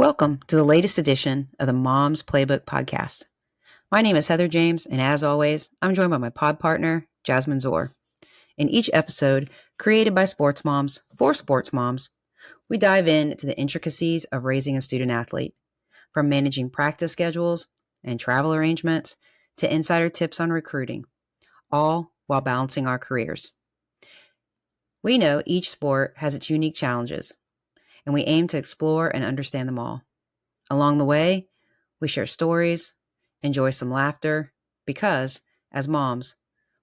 Welcome to the latest edition of the Mom's Playbook podcast. My name is Heather James, and as always, I'm joined by my pod partner, Jasmine Zor. In each episode, created by sports moms for sports moms, we dive into the intricacies of raising a student athlete, from managing practice schedules and travel arrangements to insider tips on recruiting, all while balancing our careers. We know each sport has its unique challenges, and we aim to explore and understand them all. Along the way, we share stories, enjoy some laughter, because, as moms,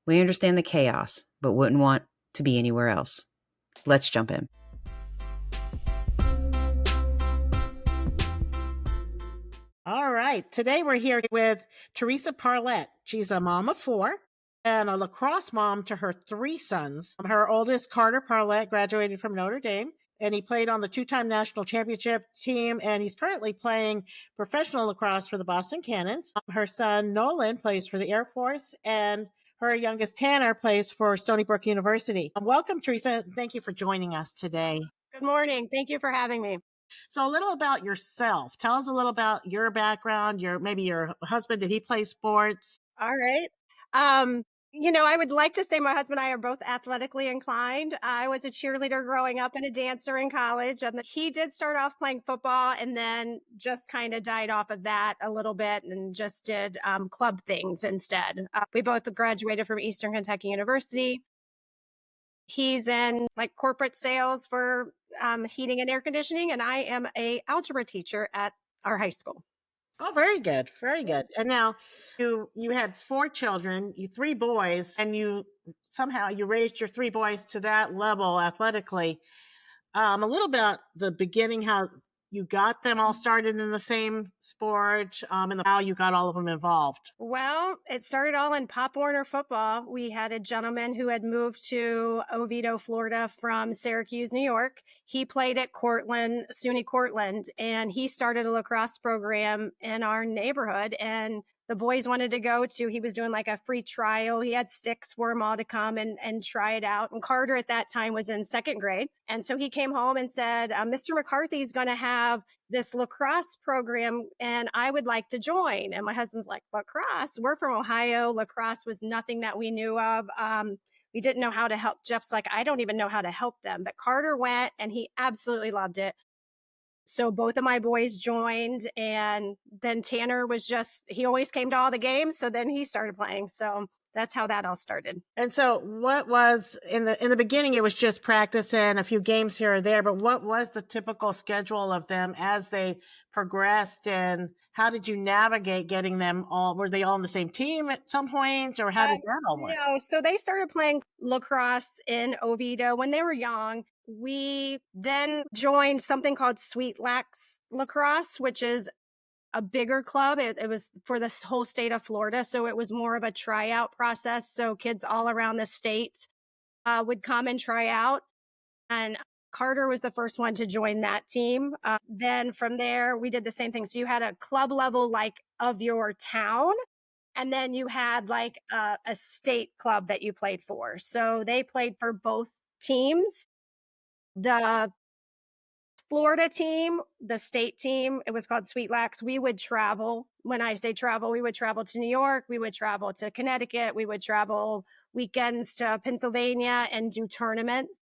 we understand the chaos, but wouldn't want to be anywhere else. Let's jump in. All right. Today we're here with Teresa Parlette. She's a mom of 4 and a lacrosse mom to her 3 sons. Her oldest, Carter Parlette, graduated from Notre Dame, and he played on the 2-time national championship team, and he's currently playing professional lacrosse for the Boston Cannons. Her son, Nolan, plays for the Air Force, and her youngest, Tanner, plays for Stony Brook University. Welcome, Teresa. Thank you for joining us today. Good morning. Thank you for having me. So a little about yourself. Tell us a little about your background, maybe your husband. Did he play sports? All right. I would like to say my husband and I are both athletically inclined. I was a cheerleader growing up and a dancer in college. And he did start off playing football and then just kind of died off of that a little bit and just did club things instead. We both graduated from Eastern Kentucky University. He's in corporate sales for heating and air conditioning, and I am a algebra teacher at our high school. Oh, very good. Very good. And now you had 4 children, 3 boys, and you raised your 3 boys to that level athletically. A little about the beginning, how you got them all started in the same sport, and how you got all of them involved. Well, it started all in Pop Warner football. We had a gentleman who had moved to Oviedo, Florida from Syracuse, New York. He played at SUNY Cortland, and he started a lacrosse program in our neighborhood. And the boys wanted to go to, he was doing a free trial. He had sticks for them all to come and try it out. And Carter at that time was in 2nd grade. And so he came home and said, Mr. McCarthy's going to have this lacrosse program and I would like to join. And my husband's like, lacrosse? We're from Ohio. Lacrosse was nothing that we knew of. We didn't know how to help. Jeff's like, I don't even know how to help them. But Carter went and he absolutely loved it. So both of my boys joined, and then Tanner he always came to all the games. So then he started playing. So that's how that all started. And so what was in the beginning, it was just practice and a few games here or there, but what was the typical schedule of them as they progressed, and how did you navigate getting them all? Were they all on the same team at some point, or how did that all work? No, so they started playing lacrosse in Oviedo when they were young. We then joined something called Sweet Lax Lacrosse, which is a bigger club. It was for the whole state of Florida. So it was more of a tryout process. So kids all around the state would come and try out. And Carter was the first one to join that team. Then from there, we did the same thing. So you had a club level of your town. And then you had a state club that you played for. So they played for both teams. The Florida team, the state team, it was called Sweet Lax. We would travel. When I say travel, we would travel to New York. We would travel to Connecticut. We would travel weekends to Pennsylvania and do tournaments.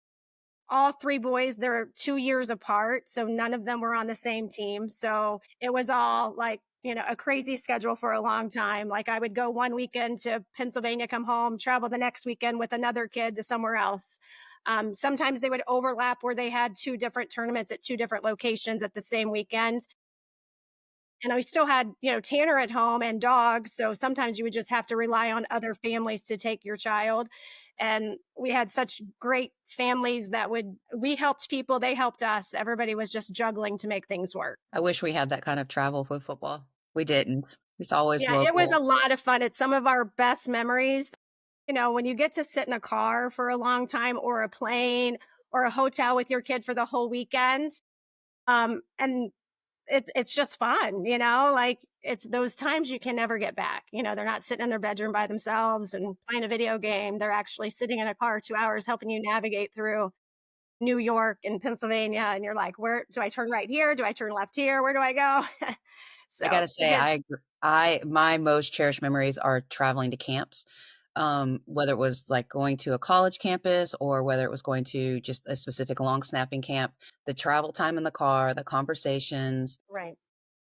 All 3 boys, they're 2 years apart. So none of them were on the same team. So it was all a crazy schedule for a long time. I would go one weekend to Pennsylvania, come home, travel the next weekend with another kid to somewhere else. Sometimes they would overlap where they had 2 different tournaments at 2 different locations at the same weekend. And I still had, Tanner at home and dogs. So sometimes you would just have to rely on other families to take your child. And we had such great families we helped people, they helped us. Everybody was just juggling to make things work. I wish we had that kind of travel with football. We didn't. It's always local. It was a lot of fun. It's some of our best memories. When you get to sit in a car for a long time, or a plane, or a hotel with your kid for the whole weekend, and it's just fun, it's those times you can never get back. They're not sitting in their bedroom by themselves and playing a video game. They're actually sitting in a car 2 hours helping you navigate through New York and Pennsylvania, and you're like, where do I turn right here? Do I turn left here? Where do I go? I So gotta the say, kids, I agree. My most cherished memories are traveling to camps, whether it was like going to a college campus or whether it was going to just a specific long snapping camp. The travel time in the car, the conversations, right.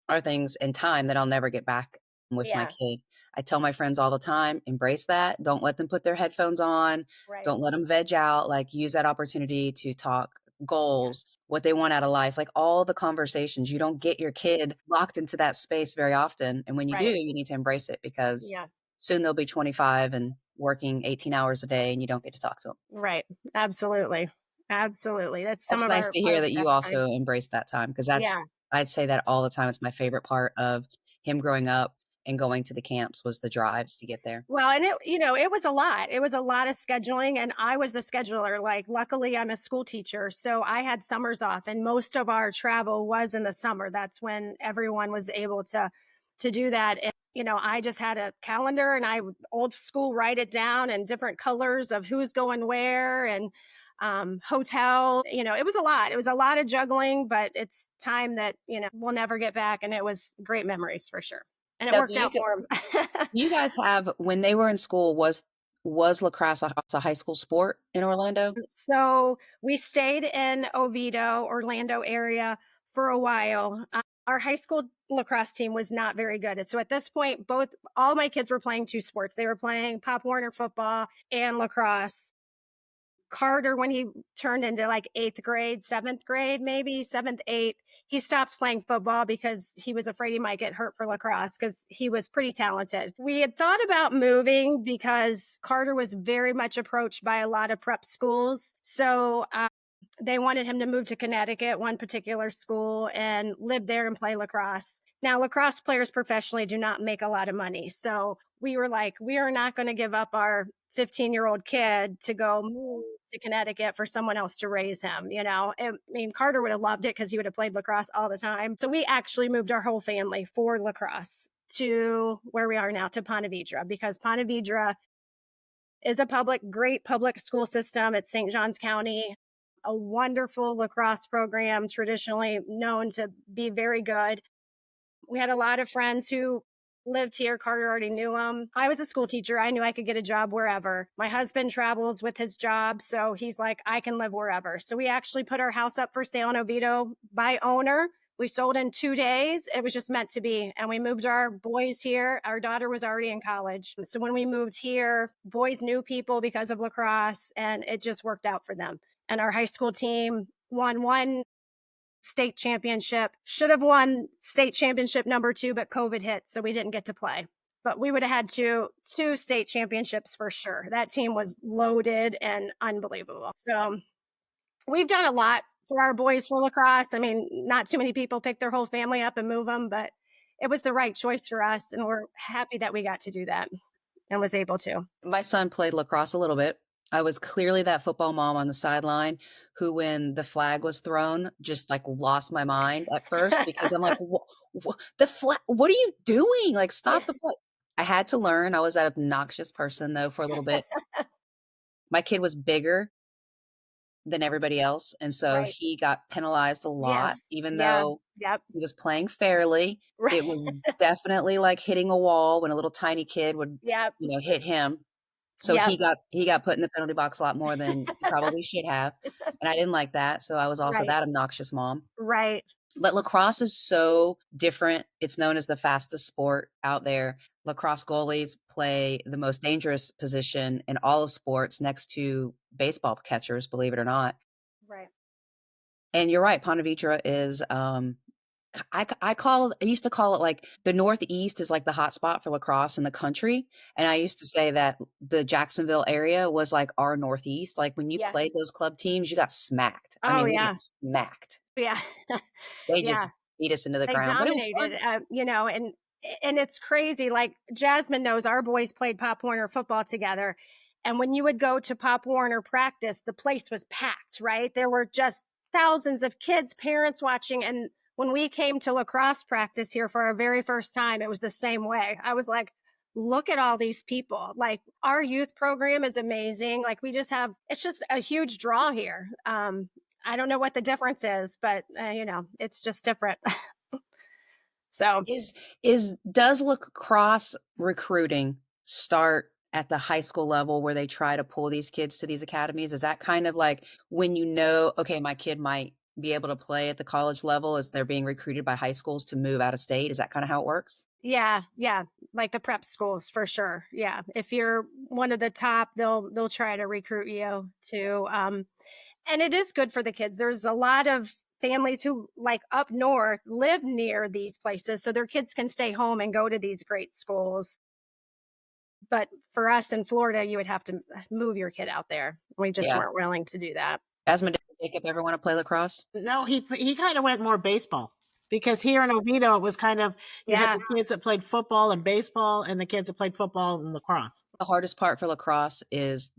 are things and time that I'll never get back with my Yeah, kid. I tell my friends all the time, embrace that. Don't let them put their headphones on. right. Don't let them veg out. Like, use that opportunity to talk Yeah, goals, what they want out of life, like all the conversations. You don't get your kid locked into that space very often. And when you do, right. you need to embrace it because Yeah, soon they'll be 25 and working 18 hours a day and you don't get to talk to them. right. Absolutely. Absolutely. That's some That's of nice to hear our that you best time. also embrace that time because that's Yeah. I'd say that all the time. It's my favorite part of him growing up and going to the camps was the drives to get there. Well, and it was a lot. It was a lot of scheduling, and I was the scheduler. Like, luckily, I'm a school teacher, so I had summers off, and most of our travel was in the summer. That's when everyone was able to do that. And I just had a calendar, and I would old school write it down in different colors of who's going where and hotel. It was a lot. It was a lot of juggling, but it's time that we'll never get back, and it was great memories for sure. And it Now, do worked out for them. you guys have when they were in school, was lacrosse a high school sport in Orlando? So we stayed in Oviedo, Orlando area for a while. Our high school lacrosse team was not very good. And so at this point, all my kids were playing two sports. They were playing Pop Warner football and lacrosse. Carter, when he turned into like eighth grade, seventh grade, maybe seventh, eighth, he stopped playing football because he was afraid he might get hurt for lacrosse because he was pretty talented. We had thought about moving because Carter was very much approached by a lot of prep schools. So they wanted him to move to Connecticut, one particular school, and live there and play lacrosse. Now, lacrosse players professionally do not make a lot of money. So we were like, we are not going to give up our 15-year-old kid to go move to Connecticut for someone else to raise him. I mean, Carter would have loved it because he would have played lacrosse all the time. So we actually moved our whole family for lacrosse to where we are now, to Ponte Vedra, because Ponte Vedra is a great public school system. It's St. Johns County, a wonderful lacrosse program, traditionally known to be very good. We had a lot of friends who lived here. Carter already knew them. I was a school teacher. I knew I could get a job wherever. My husband travels with his job, so he's like, I can live wherever. So we actually put our house up for sale in Oviedo by owner. We sold in 2 days. It was just meant to be. And we moved our boys here. Our daughter was already in college. So when we moved here, boys knew people because of lacrosse, and it just worked out for them. And our high school team won one state championship, should have won state championship number 2, but COVID hit, so we didn't get to play. But we would have had two state championships for sure. That team was loaded and unbelievable. So we've done a lot for our boys for lacrosse. I mean, not too many people pick their whole family up and move them, but it was the right choice for us, and we're happy that we got to do that and was able to. My son played lacrosse a little bit. I was clearly that football mom on the sideline who, when the flag was thrown, just like lost my mind at first because I'm like, the flag, what are you doing? Like, stop the play. I had to learn. I was that obnoxious person though for a little bit. My kid was bigger than everybody else, and so Right. he got penalized a lot, Yes. even Yeah. though Yep. he was playing fairly. Right. It was definitely like hitting a wall when a little tiny kid would, Yep. hit him. So Yep. he got put in the penalty box a lot more than he probably should have, and I didn't like that, so I was also Right. that obnoxious mom. Right. But lacrosse is so different. It's known as the fastest sport out there. Lacrosse goalies play the most dangerous position in all of sports next to baseball catchers, believe it or not. Right. And you're right, Ponte Vedra is, I used to call it like the Northeast is like the hot spot for lacrosse in the country. And I used to say that the Jacksonville area was like our Northeast. Like when you Yeah. played those club teams, you got smacked. I Oh, mean, we yeah. got smacked. Yeah. They just Yeah. beat us into the They ground, but it was dominated, fun. and it's crazy. Like, Jasmine knows our boys played Pop Warner football together. And when you would go to Pop Warner practice, the place was packed, right? There were just thousands of kids, parents watching. And when we came to lacrosse practice here for our very first time, it was the same way. I was like, look at all these people. Like our youth program is amazing. Like we just have, it's just a huge draw here. I don't know what the difference is, but it's just different. So Is does lacrosse recruiting start at the high school level where they try to pull these kids to these academies? Is that kind of like when okay, my kid might be able to play at the college level as they're being recruited by high schools to move out of state? Is that kind of how it works? yeah, yeah, like the prep schools for sure. Yeah, if you're one of the top, they'll try to recruit you to. And it is good for the kids. There's a lot of families who, like up north, live near these places, so their kids can stay home and go to these great schools. But for us in Florida, you would have to move your kid out there. We just Yeah. weren't willing to do that. Asmund, did Jacob ever want to play lacrosse? No, he kind of went more baseball because here in Oviedo it was kind of you had Yeah, the kids that played football and baseball and the kids that played football and lacrosse. The hardest part for lacrosse is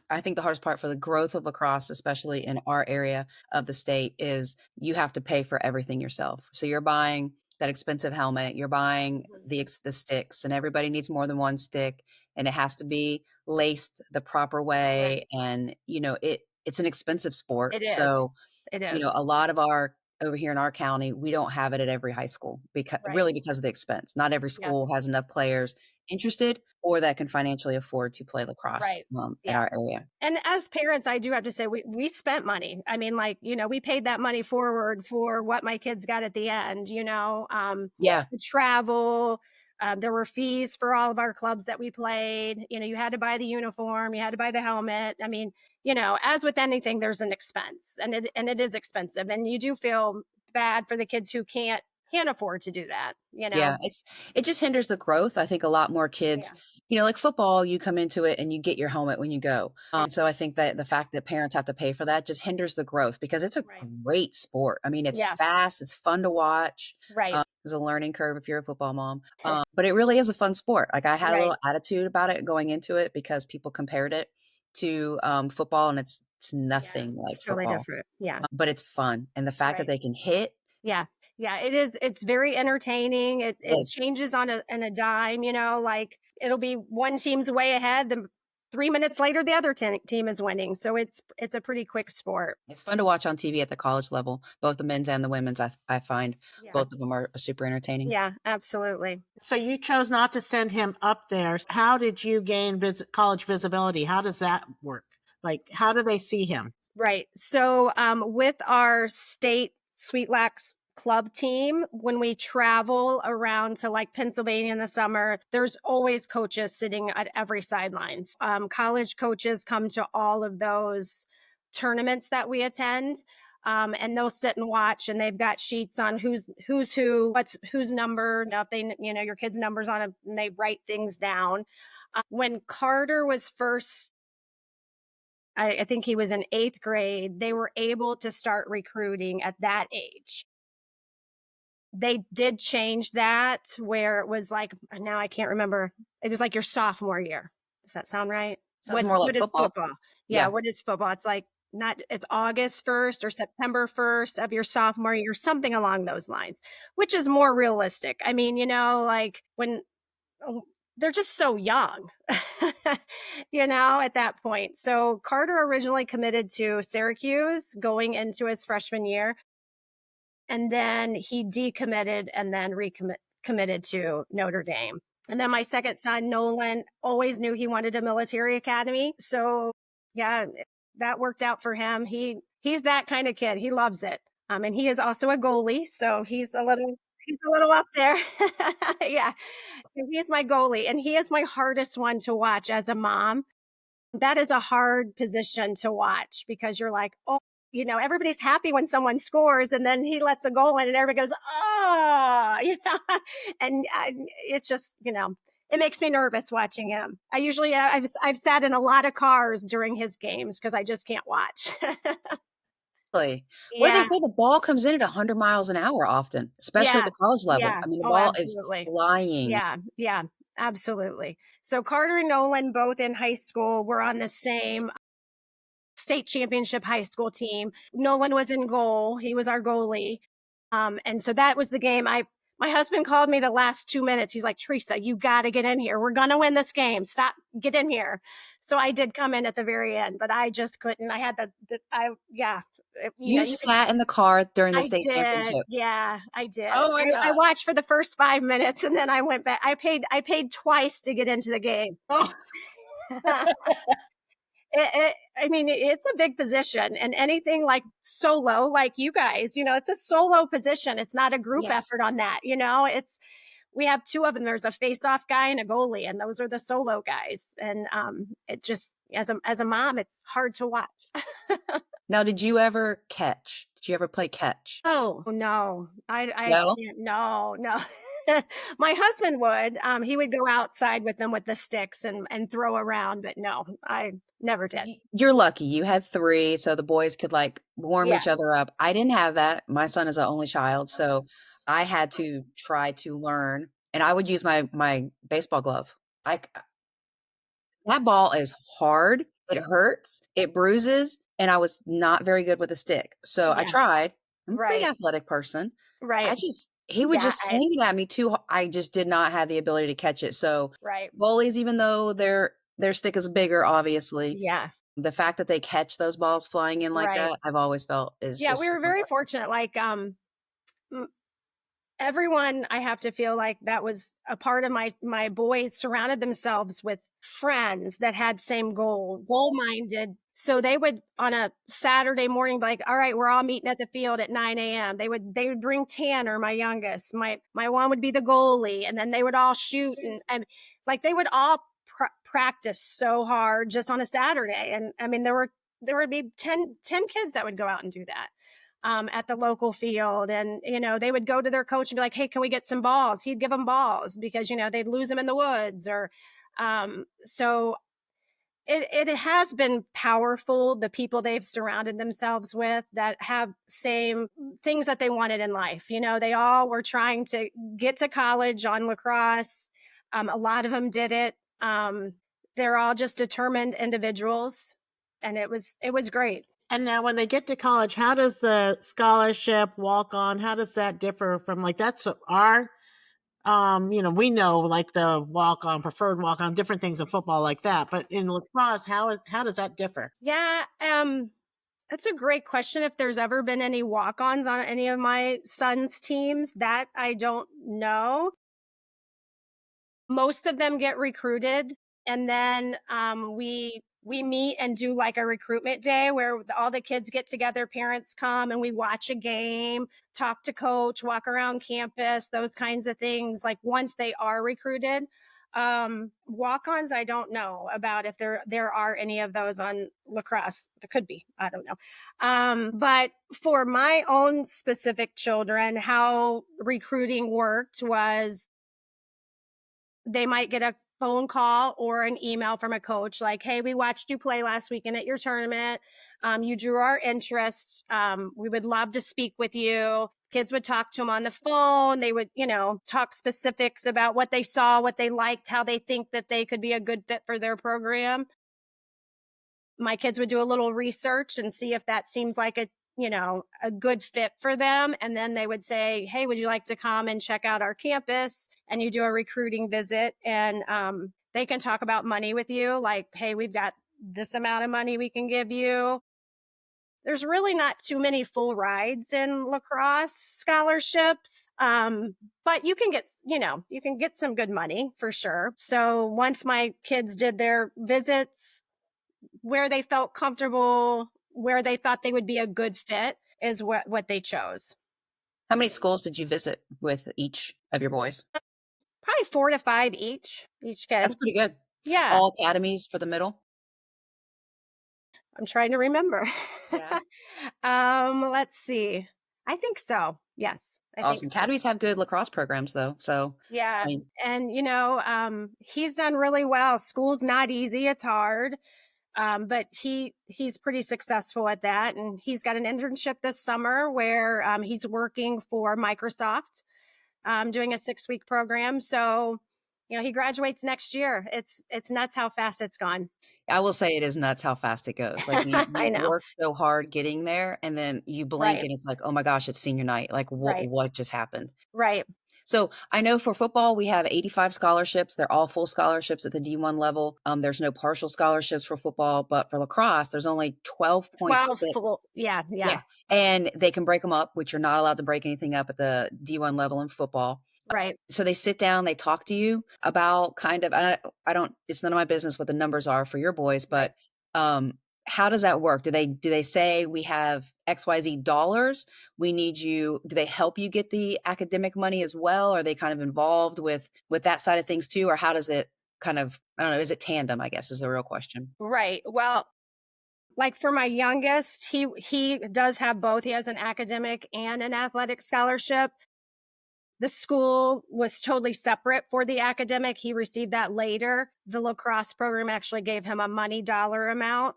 I think the hardest part for the growth of lacrosse, especially in our area of the state, is you have to pay for everything yourself. So you're buying that expensive helmet, you're buying the sticks, and everybody needs more than one stick, and it has to be laced the proper right. way. And it's an expensive sport. It is. So It is. a lot of our over here in our county, we don't have it at every high school Right. because of the expense. Not every Yeah. school has enough players interested or that can financially afford to play lacrosse Right. in Yeah. our area. And as parents, I do have to say we spent money. I mean, like, we paid that money forward for what my kids got at the end, Yeah, the travel. There were fees for all of our clubs that we played. You had to buy the uniform, you had to buy the helmet. I mean, as with anything, there's an expense, and it is expensive, and you do feel bad for the kids who can't afford to do that. yeah, it just hinders the growth. I think a lot more kids, Yeah. like football, you come into it and you get your helmet when you go. Yeah. So I think that the fact that parents have to pay for that just hinders the growth because it's a Right. great sport. I mean, it's Yeah. fast, it's fun to watch. Right. There's a learning curve if you're a football mom, but it really is a fun sport. Like I had a Right. little attitude about it going into it because people compared it to football, and it's Yeah. nothing like It's totally football, different. Yeah. but it's fun, and the fact that Right. they can hit Yeah. Yeah, it is. It's very entertaining. It is changes on a dime, like it'll be one team's way ahead, then 3 minutes later the other team is winning. So it's a pretty quick sport. it's fun to watch on TV at the college level, both the men's and the women's. I find Yeah. both of them are super entertaining. Yeah, absolutely. So you chose not to send him up there. How did you gain college visibility? How does that work? Like, how do they see him? Right. So with our state Sweet Lax club team, when we travel around to like Pennsylvania in the summer, there's always coaches sitting at every sidelines. College coaches come to all of those tournaments that we attend. And they'll sit and watch, and they've got sheets on who's who, what's whose number. If they, your kid's numbers on it, and they write things down. When Carter was first, I think he was in 8th grade, they were able to start recruiting at that age. They did change that where it was like, now I can't remember. It was like your sophomore year. Does that sound right? Sounds more like What is football. football? Yeah, Yeah, what is football? It's like it's August 1st or September 1st of your sophomore year, something along those lines, which is more realistic. I mean, like when oh, they're just so young, at that point. So Carter originally committed to Syracuse going into his freshman year. And then he decommitted and then committed to Notre Dame. And then my second son, Nolan, always knew he wanted a military academy. So yeah, that worked out for him. He's that kind of kid. He loves it. And he is also a goalie. So he's a little up there. Yeah. So he's my goalie, and he is my hardest one to watch as a mom. That is a hard position to watch because you're like, oh, everybody's happy when someone scores, and then he lets a goal in and everybody goes, oh, and it's just, it makes me nervous watching him. I usually, I've sat in a lot of cars during his games because I just can't watch. really. What do they Yeah. say? The ball comes in at 100 miles an hour often, especially at Yeah. the college level. Yeah. I mean, the Oh, ball is absolutely. flying. Yeah. Yeah. Absolutely. So Carter and Nolan, both in high school, were on the same state championship high school team. Nolan was in goal. He was our goalie. And so that was the game My husband called me the last 2 minutes. He's like, "Teresa, you gotta get in here. We're gonna win this game. Stop, get in here." So I did come in at the very end, but I just couldn't. I had yeah, You you could. sat in the car during the I state did. championship. Yeah, I did. Oh my I god. watched for the first 5 minutes and then I went back. I paid twice to get into the game. Oh, I mean, it's a big position, and anything like solo, like you guys, it's a solo position. It's not a group Yes. effort on that. We have two of them. There's a face-off guy and a goalie, and those are the solo guys. And it just, as a mom, it's hard to watch. Now, did you ever catch? Did you ever play catch? Oh no, I No? can't. No, no. My husband would. He would go outside with them with the sticks and throw around, but no, I never did. You're lucky. You had 3, so the boys could, like, warm each Yes. other up. I didn't have that. My son is an only child, so I had to try to learn, and I would use my baseball glove. I That ball is hard, it hurts, it bruises, and I was not very good with a stick. So I Yeah. tried. I'm a pretty Right. athletic person. Right. He would Yeah. just sling it at me too I just did not have the ability to catch it. So Right. goalies, even though their stick is bigger, obviously, Yeah. the fact that they catch those balls flying in like Right. that, I've always felt is Yeah. We just were very impressive. fortunate. Like, everyone, I have to feel like that was a part of my boys surrounded themselves with friends that had same goal minded. So they would, on a Saturday morning, be like, all right, we're all meeting at the field at 9 a.m. They would bring Tanner, my youngest. My one would be the goalie, and then they would all shoot, and like they would all practice so hard just on a Saturday. And I mean, there would be 10 kids that would go out and do that at the local field. And, they would go to their coach and be like, hey, can we get some balls? He'd give them balls because, they'd lose them in the woods so it has been powerful, the people they've surrounded themselves with that have same things that they wanted in life. They all were trying to get to college on lacrosse. A lot of them did it. They're all just determined individuals, and it was great. and now when they get to college, how does the scholarship walk on? How does that differ from like that's our we know like the walk on, preferred walk on, different things in football like that. But in lacrosse, how does that differ? Yeah, that's a great question. If there's ever been any walk-ons on any of my son's teams, that I don't know. Most of them get recruited, and then we meet and do like a recruitment day where all the kids get together, parents come, and we watch a game, talk to coach, walk around campus, those kinds of things. Like once they are recruited, walk-ons, I don't know about if there are any of those on lacrosse. There could be, I don't know. But for my own specific children, how recruiting worked was they might get a phone call or an email from a coach like, hey, we watched you play last weekend at your tournament. You drew our interest. We would love to speak with you. Kids would talk to them on the phone. They would, talk specifics about what they saw, what they liked, how they think that they could be a good fit for their program. My kids would do a little research and see if that seems like a good fit for them. And then they would say, hey, would you like to come and check out our campus? And you do a recruiting visit, and they can talk about money with you. Like, hey, we've got this amount of money we can give you. There's really not too many full rides in lacrosse scholarships. But you can get some good money for sure. So once my kids did their visits, where they felt comfortable, where they thought they would be a good fit is what they chose. How many schools did you visit with each of your boys? Probably 4 to 5 each That's kid. pretty good. Yeah, All academies for the middle? I'm trying to remember. Yeah. Let's see. I think so. Yes, I think Awesome. so. Academies have good lacrosse programs though. So, I Yeah, mean, and he's done really well. School's not easy; it's hard. But he's pretty successful at that, and he's got an internship this summer where he's working for Microsoft, doing a 6-week program. So, he graduates next year. It's nuts how fast it's gone. I will say it is nuts how fast it goes. Like you I know. work so hard getting there and then you blink Right. and it's like, "Oh my gosh, it's senior night." Like Right. what just happened? Right. So I know for football, we have 85 scholarships. They're all full scholarships at the D1 level. There's no partial scholarships for football, but for lacrosse, there's only 12 12.6. full. Yeah, Yeah. yeah. And they can break them up, which you're not allowed to break anything up at the D1 level in football. Right. So they sit down, they talk to you about kind of, I don't, it's none of my business what the numbers are for your boys, Right. but um, how does that work? Do they say we have XYZ dollars? We need you. Do they help you get the academic money as well? Are they kind of involved with that side of things too? Or how does it kind of, I don't know, is it tandem, I guess is the real question. Right. Well, like for my youngest, he does have both. He has an academic and an athletic scholarship. The school was totally separate for the academic. He received that later. The lacrosse program actually gave him a money dollar amount.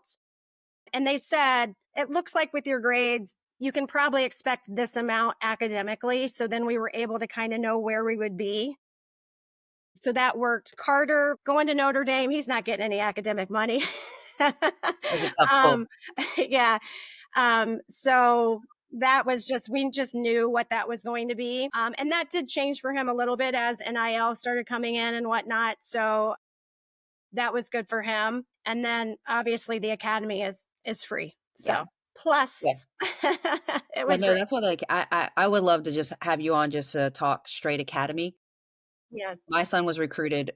And they said, it looks like with your grades, you can probably expect this amount academically. So then we were able to kind of know where we would be. So that worked. Carter going to Notre Dame, he's not getting any academic money. It's a tough school. um, yeah. So that was just, we just knew what that was going to be. And that did change for him a little bit as NIL started coming in and whatnot. So that was good for him. And then obviously the academy is free. Yeah. So Yeah. plus it Yeah, was no, great. that's what like I would love to just have you on just to talk straight academy. Yeah. My son was recruited,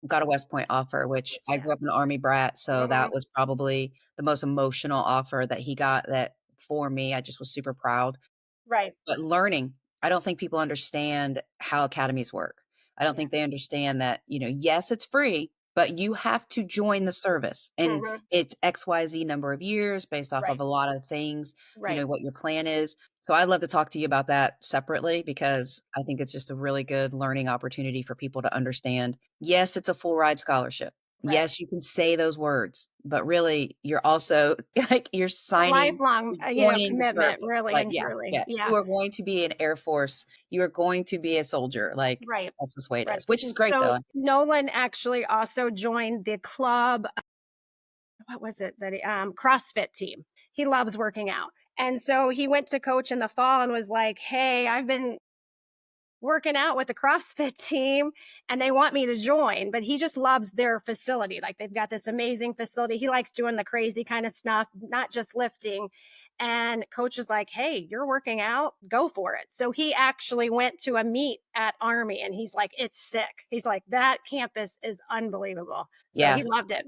got a West Point offer, which I Yeah. grew up an Army brat, so Hmm. that was probably the most emotional offer that he got that for me, I just was super proud. Right. But learning, I don't think people understand how academies work. I don't Yeah. think they understand that, yes, it's free, but you have to join the service, and Hmm. it's XYZ number of years based off of Right. a lot of things, Right. what your plan is. So I'd love to talk to you about that separately because I think it's just a really good learning opportunity for people to understand. Yes, it's a full ride scholarship. Right. Yes, you can say those words, but really you're also like you're A signing, lifelong, you're joining the commitment, service. really Like, and yeah, truly. yeah. Yeah. You are going to be an Air Force. You are going to be a soldier. Like, Right. that's just the way it Right. is, which is great So though. Nolan actually also joined the club. What was it that CrossFit team? He loves working out. And so he went to coach in the fall and was like, hey, I've been working out with the CrossFit team and they want me to join, but he just loves their facility. Like they've got this amazing facility. He likes doing the crazy kind of stuff, not just lifting. And coach is like, hey, you're working out, go for it. So he actually went to a meet at Army and he's like, it's sick. He's like, that campus is unbelievable. So he Yeah. loved it.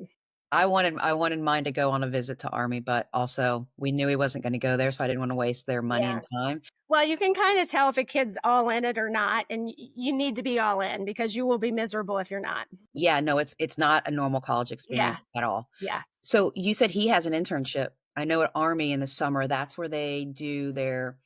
I wanted mine to go on a visit to Army, but also we knew he wasn't gonna go there, so I didn't wanna waste their money Yeah. and time. Well, you can kind of tell if a kid's all in it or not. And you need to be all in because you will be miserable if you're not. Yeah, no, it's not a normal college Yeah. experience at all. Yeah. So you said he has an internship. I know at Army in the summer, that's where they do their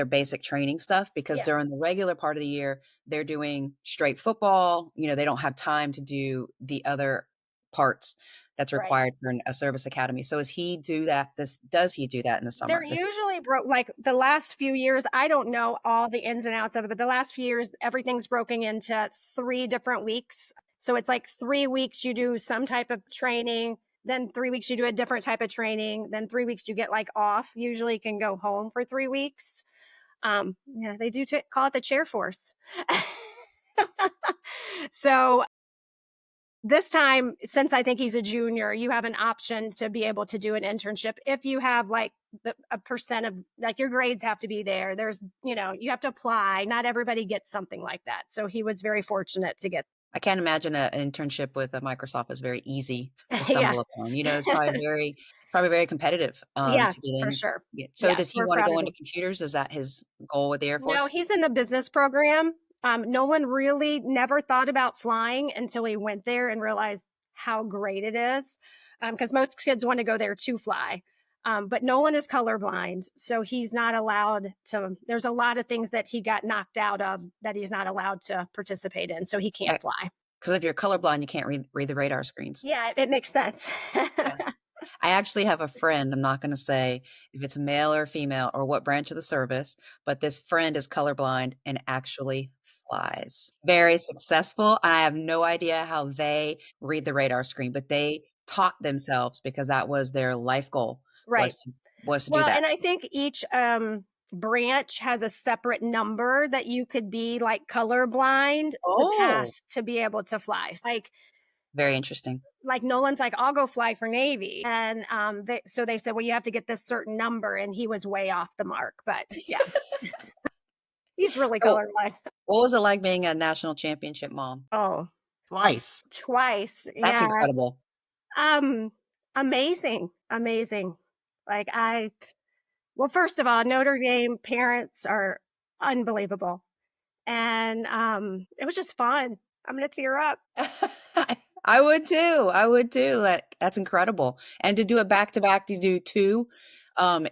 basic training stuff because Yes. during the regular part of the year, they're doing straight football. They don't have time to do the other parts that's Right. required for a service academy. So does he do that in the They're summer? usually broke like the last few years. I don't know all the ins and outs of it, but the last few years, everything's broken into 3 different weeks. So it's like 3 weeks you do some type of training, then 3 weeks you do a different type of training, then 3 weeks you get like off. Usually you can go home for 3 weeks. Yeah, they do call it the chair force. So this time, since I think he's a junior, you have an option to be able to do an internship if you have like a percent of like your grades have to be there. There's, you have to apply. Not everybody gets something like that. So he was very fortunate to get. I can't imagine an internship with a Microsoft is very easy to Yeah. stumble upon. It's probably very competitive, Yeah, to get for in. sure. Yeah. So Yeah, does he we're wanna proud go of into him. computers? Is that his goal with the Air No, Force? he's in the business program. Nolan really never thought about flying until he went there and realized how great it is. Because most kids want to go there to fly. But Nolan is colorblind, so he's not allowed to. There's a lot of things that he got knocked out of that he's not allowed to participate in, so he can't fly. Because if you're colorblind, you can't read the radar screens. Yeah, it makes sense. Yeah. I actually have a friend, I'm not gonna say if it's male or female or what branch of the service, but this friend is colorblind and actually flies. Very successful, and I have no idea how they read the radar screen, but they taught themselves because that was their life goal Right. was to do Well, that. and I think each branch has a separate number that you could be like colorblind Oh, to be able to fly. very interesting. Like Nolan's like, I'll go fly for Navy. And so they said, well, you have to get this certain number. And he was way off the mark. But yeah, he's really So, colorblind. what was it like being a national championship mom? Oh, Twice. twice. That's Yeah. incredible. Amazing. Amazing. Like well, first of all, Notre Dame parents are unbelievable. And it was just fun. I'm going to tear up. I would too. I would too. That's incredible. And to do it back to back, to do two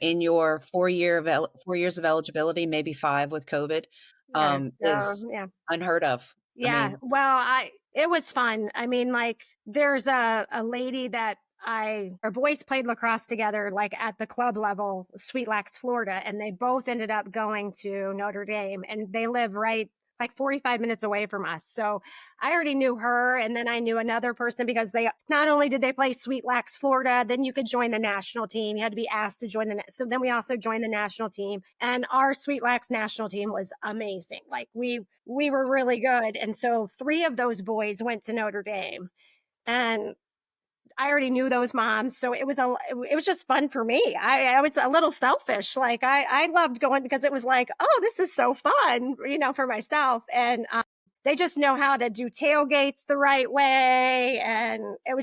in your 4 years of eligibility, maybe five with COVID, Yeah. is Yeah. unheard of. I Yeah. mean, Well, it was fun. I mean, like there's a lady that our boys played lacrosse together, like at the club level, Sweet Lax, Florida, and they both ended up going to Notre Dame, and they live right like 45 minutes away from us. So I already knew her. And then I knew another person because they not only did they play Sweet Lax, Florida, then you could join the national team. You had to be asked to join so then we also joined the national team. And our Sweet Lax national team was amazing. Like we were really good. And so three of those boys went to Notre Dame. And I already knew those moms, so it was just fun for me. I was a little selfish. Like I loved going because it was like, oh, this is so fun, for myself. And they just know how to do tailgates the right way, and it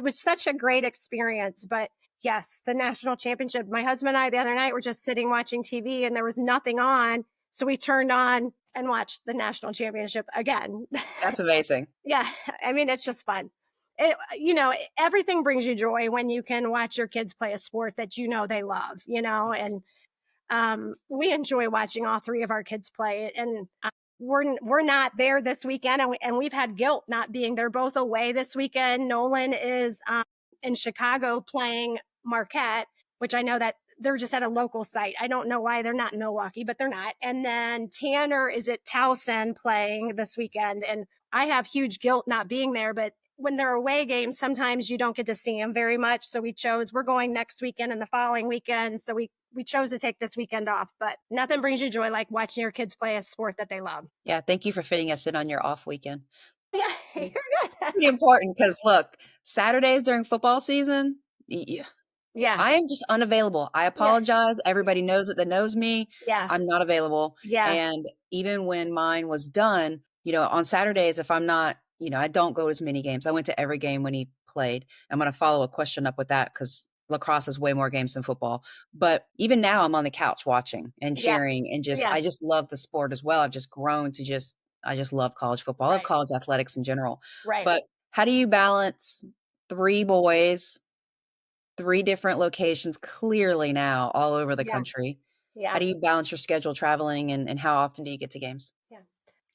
was such a great experience. But yes, the national championship. My husband and I the other night were just sitting watching TV, and there was nothing on, so we turned on and watched the national championship again. that's amazing. Yeah, I mean it's just fun. Everything brings you joy when you can watch your kids play a sport that they love, Yes. and we enjoy watching all three of our kids play. And we're not there this weekend, and we've had guilt not being there. Both away this weekend. Nolan is in Chicago playing Marquette, which I know that they're just at a local site. I don't know why they're not in Milwaukee, but they're not. And then Tanner is at Towson playing this weekend, and I have huge guilt not being there, but when they're away games, sometimes you don't get to see them very much. So we're going next weekend and the following weekend. So we chose to take this weekend off, but nothing brings you joy like watching your kids play a sport that they love. Yeah. Thank you for fitting us in on your off weekend. Yeah, Mm. you're good. Pretty important because look, Saturdays during football season, Yeah, I am just unavailable. I yeah, apologize. Everybody knows it that knows me. yeah, I'm not available. yeah, And even when mine was done, on Saturdays, if I'm not, I don't go to as many games. I went to every game when he played. I'm going to follow a question up with that because lacrosse has way more games than football. But even now, I'm on the couch watching and yeah, cheering and yeah. I just love the sport as well. I've just grown to I just love college football. I love Right, college athletics in general. right. But how do you balance three boys, three different locations clearly now all over the Yeah, country? How yeah, do you balance your schedule traveling and how often do you get to games? yeah.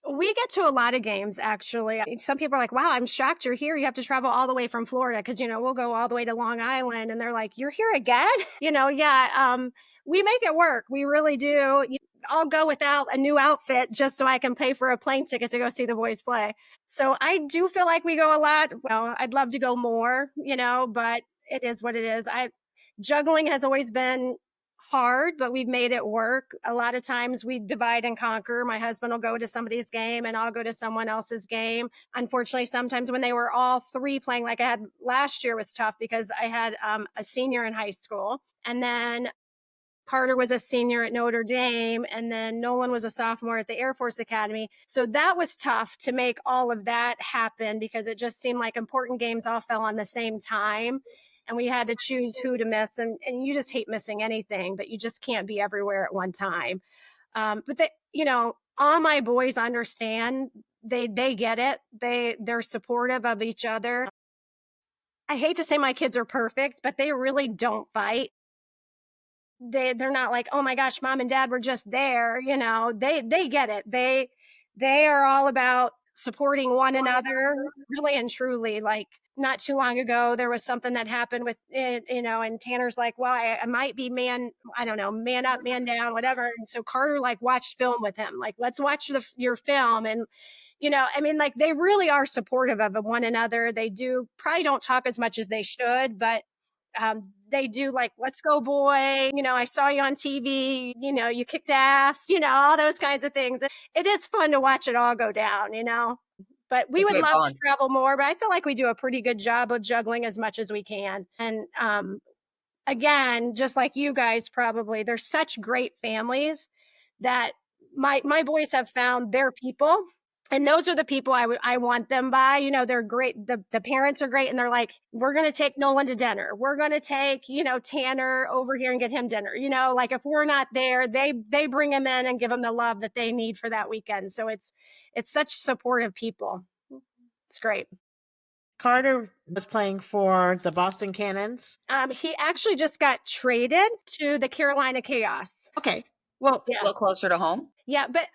We get to a lot of games, actually. Some people are like, wow, I'm shocked you're here. You have to travel all the way from Florida because, we'll go all the way to Long Island. And they're like, you're here again? Yeah. We make it work. We really do. I'll go without a new outfit just so I can pay for a plane ticket to go see the boys play. So I do feel like we go a lot. Well, I'd love to go more, but it is what it is. Juggling has always been hard, but we've made it work. A lot of times we divide and conquer. My husband will go to somebody's game and I'll go to someone else's game. Unfortunately, sometimes when they were all three playing, like I had last year, was tough because I had a senior in high school, and then Carter was a senior at Notre Dame, and then Nolan was a sophomore at the Air Force Academy. So that was tough to make all of that happen because it just seemed like important games all fell on the same time. And we had to choose who to miss. And you just hate missing anything, but you just can't be everywhere at one time. But all my boys understand. They get it. They're supportive of each other. I hate to say my kids are perfect, but they really don't fight. They're not like, oh my gosh, mom and dad were just there. They get it. They are all about supporting one another, really and truly. Like not too long ago, there was something that happened with it, and Tanner's like, well, I might be I don't know, man up, man down, whatever. And so Carter like watched film with him, like, let's watch your film. And I mean, like they really are supportive of one another. They do probably don't talk as much as they should, but they do like, let's go boy, I saw you on TV, you kicked ass, all those kinds of things. It is fun to watch it all go down, but It's we a would great love to bond. travel more, but I feel like we do a pretty good job of juggling as much as we can. And again, just like you guys, probably there's such great families that my boys have found their people, and those are the people I want them by. They're great. The parents are great, and they're like, we're going to take Nolan to dinner. We're going to take Tanner over here and get him dinner. Like if we're not there, they bring him in and give him the love that they need for that weekend. So it's such supportive people. It's great. Carter was playing for the Boston Cannons. He actually just got traded to the Carolina Chaos. Okay. Well, A Yeah. little closer to home. Yeah, but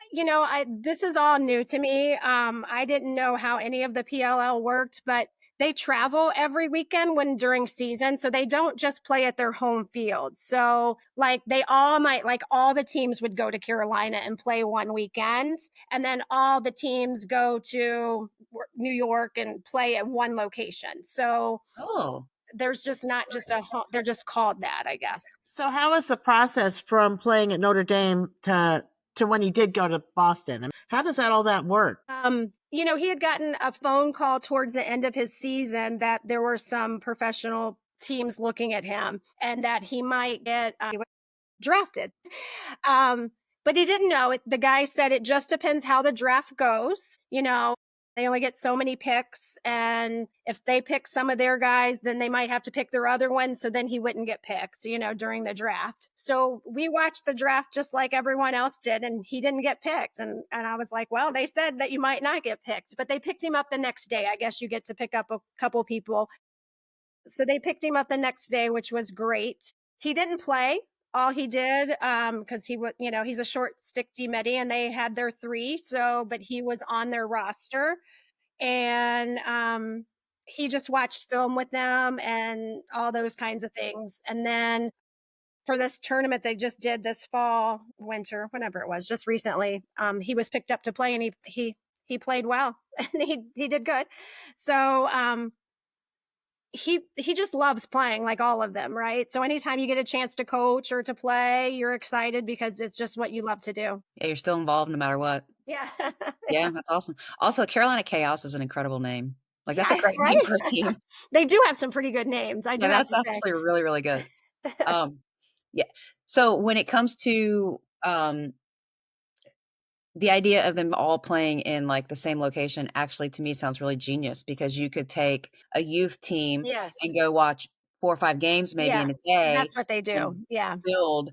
this is all new to me. I didn't know how any of the PLL worked, but they travel every weekend when during season, so they don't just play at their home field. So like they all might, like all the teams would go to Carolina and play one weekend, and then all the teams go to New York and play at one location. So Oh, there's just not just they're just called that, I guess. so how was the process from playing at Notre Dame to when he did go to Boston? I mean, how does all that work? He had gotten a phone call towards the end of his season that there were some professional teams looking at him and that he might get drafted. Um, but he didn't know it. The guy said it just depends how the draft goes. They only get so many picks. And if they pick some of their guys, then they might have to pick their other ones. So then he wouldn't get picked, during the draft. So we watched the draft just like everyone else did, and he didn't get picked. And I was like, well, they said that you might not get picked, but they picked him up the next day. I guess you get to pick up a couple people. So they picked him up the next day, which was great. He didn't play. All he did, because he was, he's a short stick D-Medi, and they had their three. So, but he was on their roster, and he just watched film with them and all those kinds of things. And then for this tournament they just did this fall, winter, whenever it was, just recently, he was picked up to play, and he played well, and he did good. So he just loves playing, like all of them, right? So anytime you get a chance to coach or to play, you're excited because it's just what you love to do. yeah, you're still involved no matter what. Yeah. Yeah, that's awesome. Also, Carolina Chaos is an incredible name. Like that's a Yeah, great name right. for a team. They do have some pretty good names, I Yeah, do have that's to say. actually really, really good. Um, yeah. So when it comes to the idea of them all playing in like the same location actually to me sounds really genius because you could take a youth team Yes. and go watch 4 or 5 games maybe Yeah. in a And day that's what they and do. Yeah. build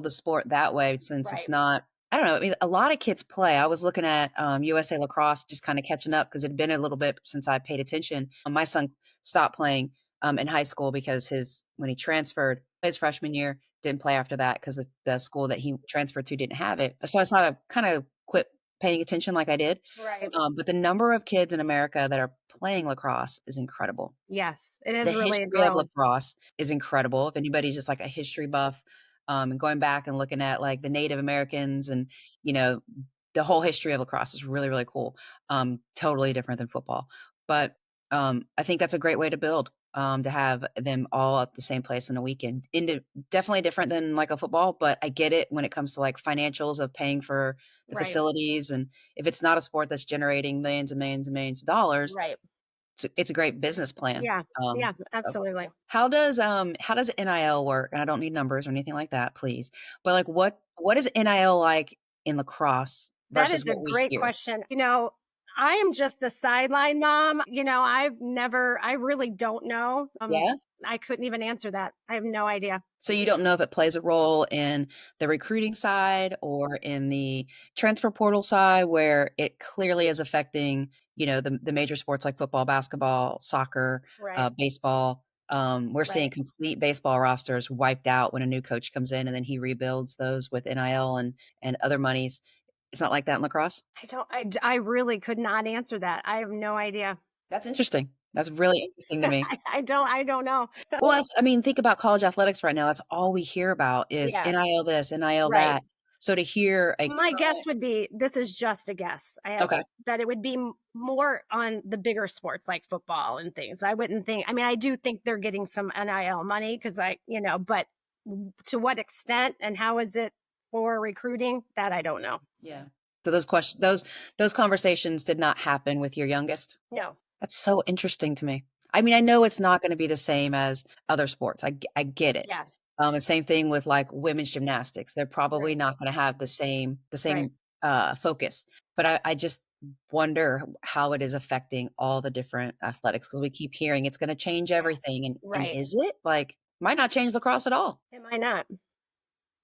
the sport that way since it's Right. not I don't know, I mean, a lot of kids play. I was looking at USA Lacrosse, just kind of catching up because it had been a little bit since I paid attention. My son stopped playing in high school because when he transferred his freshman year, didn't play after that because the school that he transferred to didn't have it. So I sort of kind of quit paying attention like I did. Right. But the number of kids in America that are playing lacrosse is incredible. Yes. It The is really history of growing. lacrosse is incredible. If anybody's just like a history buff, and going back and looking at like the Native Americans and, you know, the whole history of lacrosse is really, really cool. Totally different than football. But I think that's a great way to build, to have them all at the same place in a weekend. Definitely different than like a football, but I get it when it comes to like financials of paying for the Right. facilities. And if it's not a sport that's generating millions and millions and millions of dollars, Right. it's a great business plan. Yeah. Um, Yeah. Absolutely. how does NIL work? And I don't need numbers or anything like that, please. But like what is NIL like in lacrosse That versus is a what we great hear? question. I am just the sideline mom. I really don't know. Yeah? I couldn't even answer that. I have no idea. So you don't know if it plays a role in the recruiting side or in the transfer portal side where it clearly is affecting, the major sports like football, basketball, soccer, Right. baseball. We're seeing Right. complete baseball rosters wiped out when a new coach comes in and then he rebuilds those with NIL and other monies. It's not like that in lacrosse? I really could not answer that. I have no idea. That's interesting. That's really interesting to me. I don't know. Well, I mean, think about college athletics right now. That's all we hear about is Yeah. NIL this, NIL Right. that. So to hear a My current, guess would be, this is just a guess. I have okay, that it would be more on the bigger sports like football and things. I wouldn't think. I mean, I do think they're getting some NIL money because but to what extent and how is it for recruiting? That I don't know. yeah. So those questions, those conversations did not happen with your youngest. No. That's so interesting to me. I mean, I know it's not going to be the same as other sports. I get it. Yeah. And same thing with like women's gymnastics. They're probably Right. not going to have the Right. same focus. But I just wonder how it is affecting all the different athletics because we keep hearing it's going to change Yeah. everything, and Right. is it like might not change lacrosse at all? Am I not?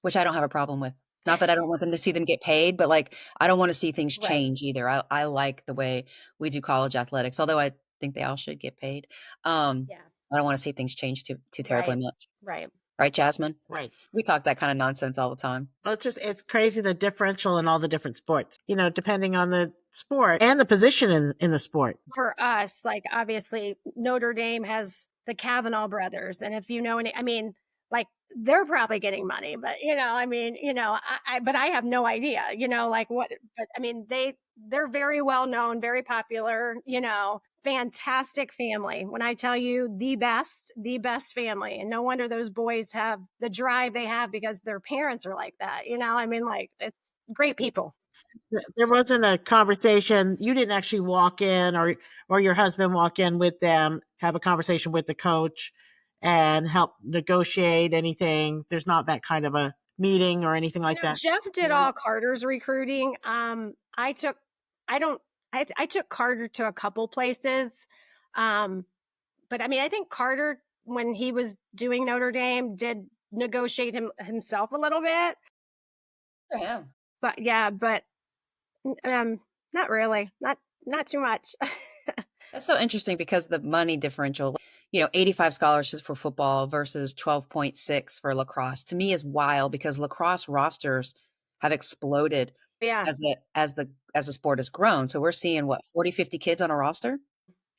Which I don't have a problem with. Not that I don't want them to see them get paid, but, like, I don't wanna see things Right. change either. I like the way we do college athletics, although I think they all should get paid. Um, Yeah. I don't wanna see things change too terribly Right. much. Right. Right, Jasmine? Right. We talk that kinda nonsense all the time. Well, it's crazy the differential in all the different sports, depending on the sport and the position in the sport. For us, like obviously Notre Dame has the Kavanaugh brothers, and if you know any, I mean, like they're probably getting money, but I mean, but I have no idea, like what. But I mean, they're very well known, very popular, fantastic family. When I tell you the best family, and no wonder those boys have the drive they have because their parents are like that. I mean, like it's great people. There wasn't a conversation. You didn't actually walk in, or your husband walk in with them, have a conversation with the coach, and help negotiate anything. There's not that kind of a meeting or anything like that. Jeff did all Carter's recruiting. I took, I don't, I took Carter to a couple places. Um, but I mean, I think Carter, when he was doing Notre Dame, did negotiate himself a little bit. For him. But yeah, but not really, not too much. That's so interesting because the money differential, 85 scholarships for football versus 12.6 for lacrosse, to me is wild because lacrosse rosters have exploded Yeah. as the sport has grown. So we're seeing what, 40, 50 kids on a roster?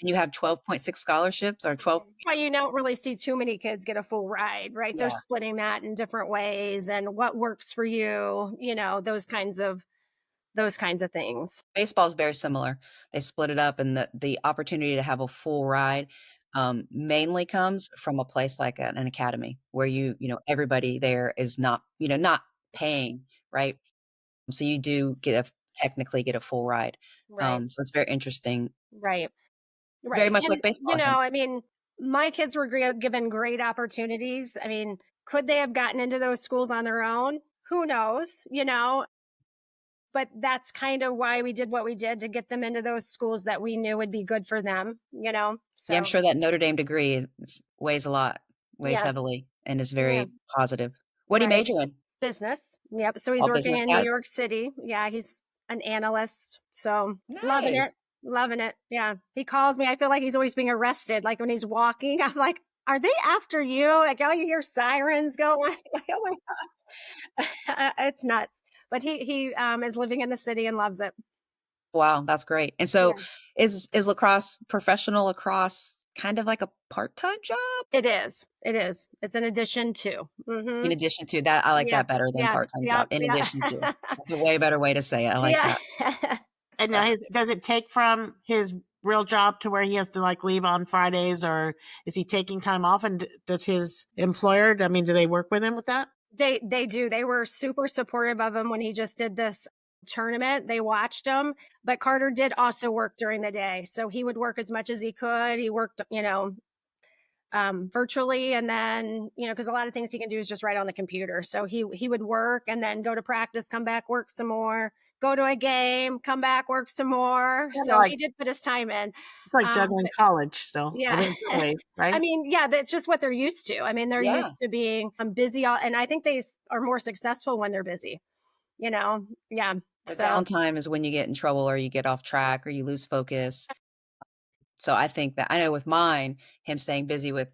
And you have 12.6 scholarships or 12. Why you don't really see too many kids get a full ride, right? They're Yeah. splitting that in different ways and what works for you, those kinds of things. Baseball is very similar. They split it up, and the opportunity to have a full ride, mainly comes from a place like an academy where everybody there is not paying, right? So you do technically get a full ride. Right. So it's very interesting. Right. Very Right. much And, like baseball, I think. I mean, my kids were given great opportunities. I mean, could they have gotten into those schools on their own? Who knows, but that's kind of why we did what we did to get them into those schools that we knew would be good for them. Yeah, I'm So, sure that Notre Dame degree weighs a lot, weighs yeah. heavily, and is Yeah. very positive. What do you Right. major in? Business. Yep. So he's All working business in New guys? York City. Yeah. He's an analyst. So loving it. Nice. Loving it. Yeah. He calls me. I feel like he's always being arrested. Like when he's walking, I'm like, are they after you? Like, all you hear sirens going. Like, oh my God. It's nuts. But he is living in the city and loves it. Wow, that's great. And so Yeah. is lacrosse professional lacrosse kind of like a part-time job? It is. It is. It's an addition to. In addition to that, I like Yep. that better than Yep. part-time job. Yep. In Yeah. addition to. That's a way better way to say it. I like Yeah. that. And now That's does it take from his real job to where he has to like leave on Fridays, or is he taking time off? And does his employer, I mean, do they work with him with that? They do. They were super supportive of him when he just did this tournament. They watched him, but Carter did also work during the day. So he would work as much as he could. He worked, virtually, and then because a lot of things he can do is just write on the computer. So he would work and then go to practice, come back, work some more, go to a game, come back, work some more. Kind of So like he did put his time in. it's like juggling But college still, yeah. in a good way, I right? mean, yeah, that's just what they're used to. I mean, they're yeah. used to being busy, and I think they are more successful when they're busy. Yeah. The So downtime is when you get in trouble or you get off track or you lose focus. So I think that I know with mine, him staying busy with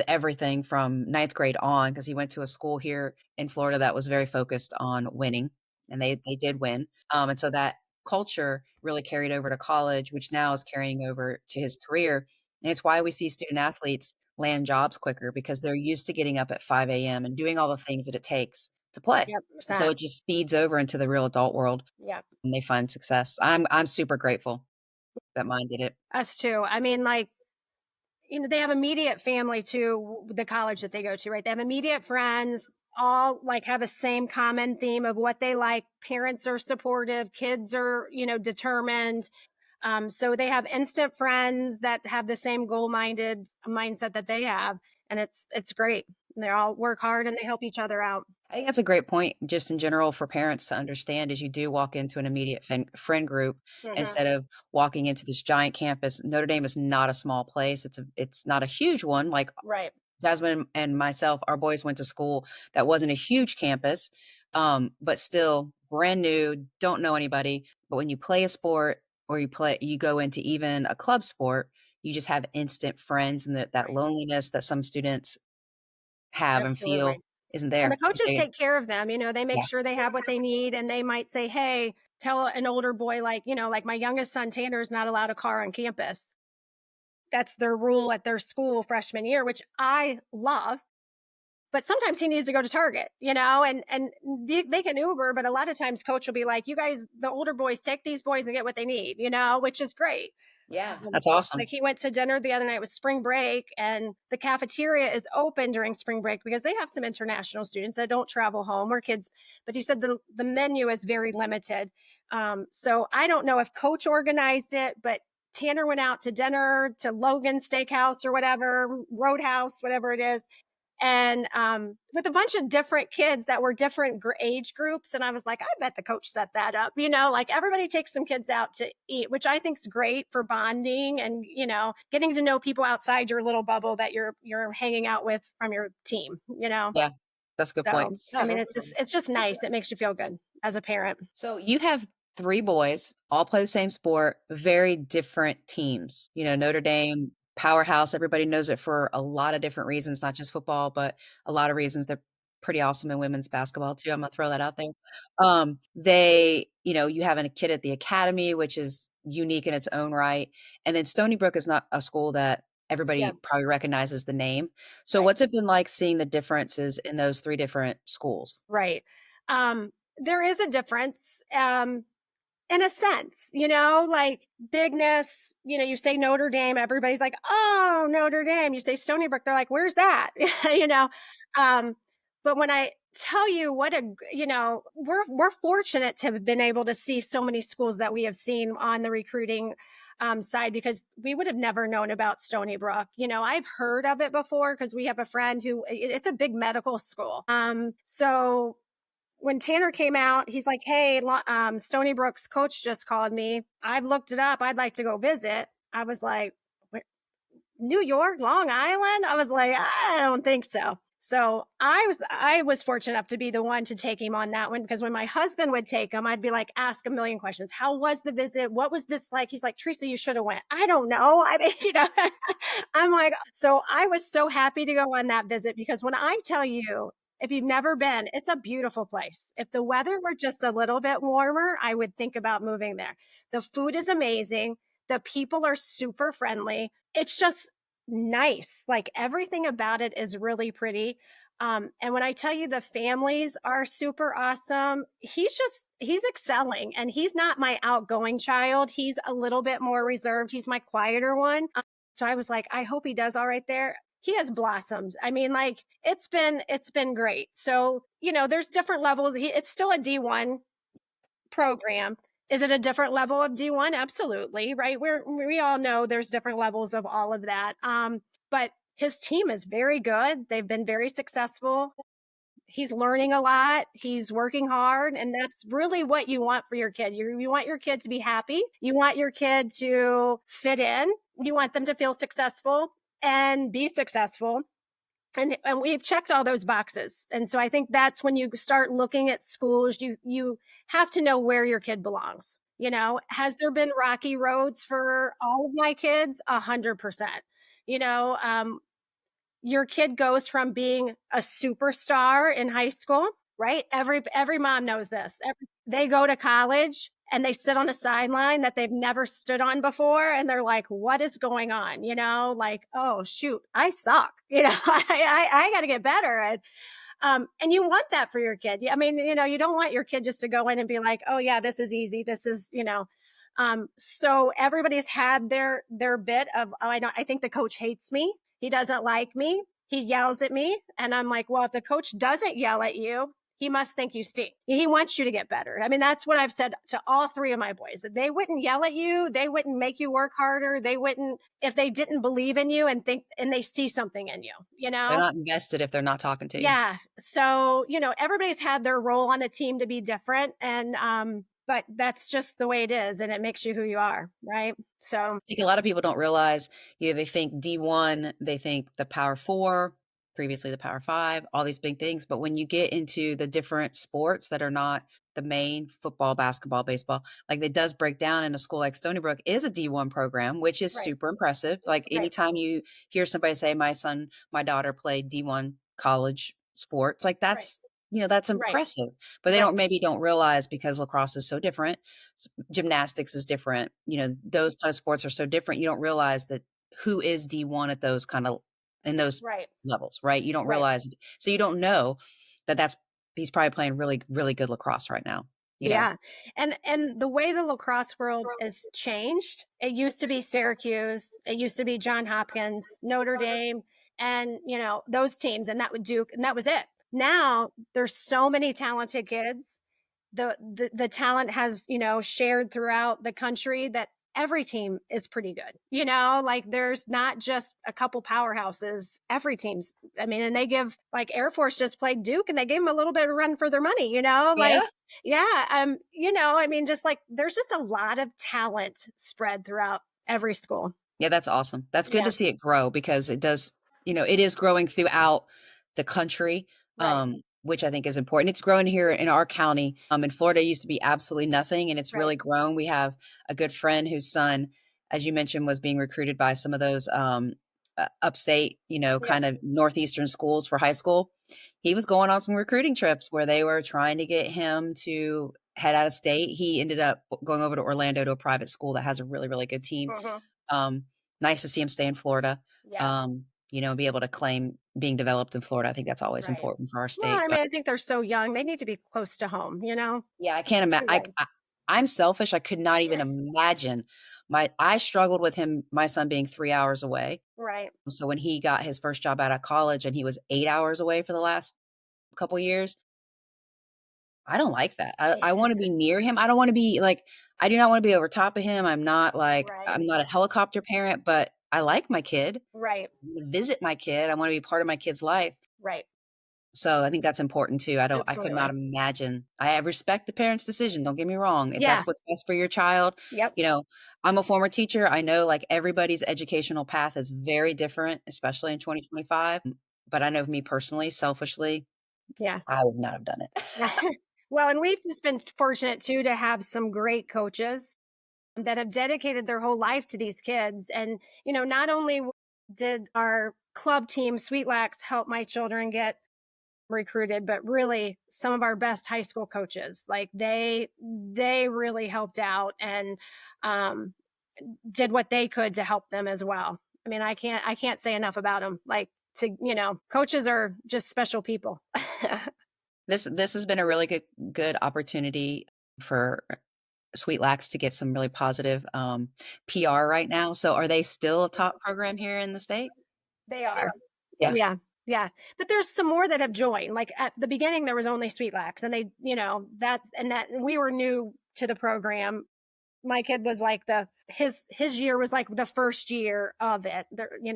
everything from ninth grade on, because he went to a school here in Florida that was very focused on winning, and they did win. And so that culture really carried over to college, which now is carrying over to his career. And it's why we see student athletes land jobs quicker because they're used to getting up at 5 a.m. and doing all the things that it takes to play. Yep. So it just feeds over into the real adult world Yep. and they find success. I'm super grateful that mine did it. Us too. I mean, like, they have immediate family too, the college that they go to, right? They have immediate friends, all like have a same common theme of what they like. Parents are supportive, kids are, determined. So they have instant friends that have the same goal-minded mindset that they have. And it's great. They all work hard and they help each other out. I think that's a great point just in general for parents to understand as you do walk into an immediate friend group Hmm. instead of walking into this giant campus. Notre Dame is not a small place. It's not a huge one. Like Right. Jasmine and myself, our boys went to school that wasn't a huge campus, but still brand new, don't know anybody. But when you play a sport or you go into even a club sport, you just have instant friends and that Right. loneliness that some students have and Absolutely. feel isn't And the there. 'Cause coaches take care of them. They make yeah, sure they have what they need and they might say, hey, tell an older boy, like, like my youngest son, Tanner, is not allowed a car on campus. That's their rule at their school freshman year, which I love. But sometimes he needs to go to Target, and they can Uber, but a lot of times coach will be like, you guys, the older boys, take these boys and get what they need, which is great. yeah, that's awesome. Like he went to dinner the other night with spring break, and the cafeteria is open during spring break because they have some international students that don't travel home or kids. But he said the menu is very limited. So I don't know if coach organized it, but Tanner went out to dinner to Logan Steakhouse or whatever, Roadhouse, whatever it is, and with a bunch of different kids that were different age groups. And I was like, I bet the coach set that up, like everybody takes some kids out to eat, which I think is great for bonding and, getting to know people outside your little bubble that you're hanging out with from your team. Yeah, that's a good point. So, I mean, it's just nice. It makes you feel good as a parent. So you have 3 boys, all play the same sport, very different teams. Notre Dame, powerhouse, everybody knows it for a lot of different reasons, not just football, but a lot of reasons. They're pretty awesome in women's basketball too. I'm gonna throw that out there. You have a kid at the academy, which is unique in its own right. And then Stony Brook is not a school that Yeah. everybody probably recognizes the name. So Right. what's it been like seeing the differences in those 3 different schools? Right. There is a difference. In a sense, like bigness, you say Notre Dame, everybody's like, oh, Notre Dame. You say Stony Brook, they're like, where's that? you know, um, but when I tell you we're fortunate to have been able to see so many schools that we have seen on the recruiting side, because we would have never known about Stony Brook. I've heard of it before because we have a friend who it's a big medical school. So when Tanner came out, he's like, hey, Stony Brook's coach just called me. I've looked it up. I'd like to go visit. I was like, New York, Long Island? I was like, I don't think so. So I was fortunate enough to be the one to take him on that one, because when my husband would take him, I'd be like, ask a million questions. How was the visit? What was this like? He's like, Teresa, you should have went. I don't know. I mean, I'm like, so I was so happy to go on that visit, because when I tell you, if you've never been, it's a beautiful place. If the weather were just a little bit warmer, I would think about moving there. The food is amazing. The people are super friendly. It's just nice. Like everything about it is really pretty. And when I tell you the families are super awesome, he's excelling, and he's not my outgoing child. He's a little bit more reserved. He's my quieter one. So I was like, I hope he does all right there. He has blossomed. I mean, like it's been great. So, there's different levels. It's still a D1 program. Is it a different level of D1? Absolutely, right? We all know there's different levels of all of that. But his team is very good. They've been very successful. He's learning a lot. He's working hard, and that's really what you want for your kid. You want your kid to be happy. You want your kid to fit in. You want them to feel successful and be successful. And we've checked all those boxes. And so I think that's when you start looking at schools, you have to know where your kid belongs. Has there been rocky roads for all of my kids? 100%. You know, um, your kid goes from being a superstar in high school, right? Every mom knows this. They go to college and they sit on a sideline that they've never stood on before, and they're like, what is going on? Like, oh shoot, I suck. I got to get better. And you want that for your kid. I mean, you don't want your kid just to go in and be like, oh yeah, this is easy. This is, so everybody's had their bit of, oh, I think the coach hates me. He doesn't like me. He yells at me. And I'm like, well, if the coach doesn't yell at you, he must think you stink. He wants you to get better. I mean, that's what I've said to all three of my boys. They wouldn't yell at you. They wouldn't make you work harder. They wouldn't, if they didn't believe in you and they see something in you, They're not invested if they're not talking to you. Yeah. So, everybody's had their role on the team to be different. And, but that's just the way it is. And it makes you who you are. Right. So I think a lot of people don't realize, they think D1, they think the Power 4, previously the Power 5, all these big things. But when you get into the different sports that are not the main football, basketball, baseball, like it does break down in a school like Stony Brook is a D1 program, which is super impressive. Like anytime you hear somebody say, my daughter played D1 college sports, like that's, that's impressive, but they don't realize because lacrosse is so different. Gymnastics is different. Those kind of sports are so different. You don't realize that who is D1 at those kind of in those levels, right? You don't realize it. So you don't know that he's probably playing really, really good lacrosse right now. Yeah. And the way the lacrosse world has changed, it used to be Syracuse, it used to be John Hopkins, Notre Dame, and those teams, and that would Duke, and that was it. Now there's so many talented kids. The talent has, shared throughout the country that every team is pretty good. Like there's not just a couple powerhouses. Every team's, and they give, like, Air Force just played Duke and they gave them a little bit of run for their money, like, just like there's just a lot of talent spread throughout every school. Yeah, that's awesome. That's good to see it grow because it does, it is growing throughout the country. Which I think is important. It's grown here in our county. In Florida, it used to be absolutely nothing, and it's really grown. We have a good friend whose son, as you mentioned, was being recruited by some of those upstate, kind of northeastern schools for high school. He was going on some recruiting trips where they were trying to get him to head out of state. He ended up going over to Orlando to a private school that has a really, really good team. Nice to see him stay in Florida. Be able to claim being developed in Florida. I think that's always important for our state. Well, I think they're so young. They need to be close to home, Yeah, I can't imagine. I'm selfish. I could not even imagine. I struggled with my son being 3 hours away. Right. So when he got his first job out of college and he was 8 hours away for the last couple years, I don't like that. I want to be near him. I don't want to be like, I do not want to be over top of him. I'm not a helicopter parent, but I like my kid. Right. I want to visit my kid. I want to be part of my kid's life. Right. So I think that's important too. I could not imagine. I respect the parent's decision. Don't get me wrong. If that's what's best for your child, I'm a former teacher. I know like everybody's educational path is very different, especially in 2025. But I know me personally, selfishly, I would not have done it. Well, and we've just been fortunate too to have some great coaches that have dedicated their whole life to these kids. And, not only did our club team, Sweet Lax, help my children get recruited, but really some of our best high school coaches, like they really helped out and did what they could to help them as well. I can't say enough about them. Like, coaches are just special people. This has been a really good opportunity for Sweet Lax to get some really positive PR right now. So are they still a top program here in the state? They are. Yeah. But there's some more that have joined. Like at the beginning, there was only Sweet Lax, and they, we were new to the program. My kid was like his year was like the first year of it,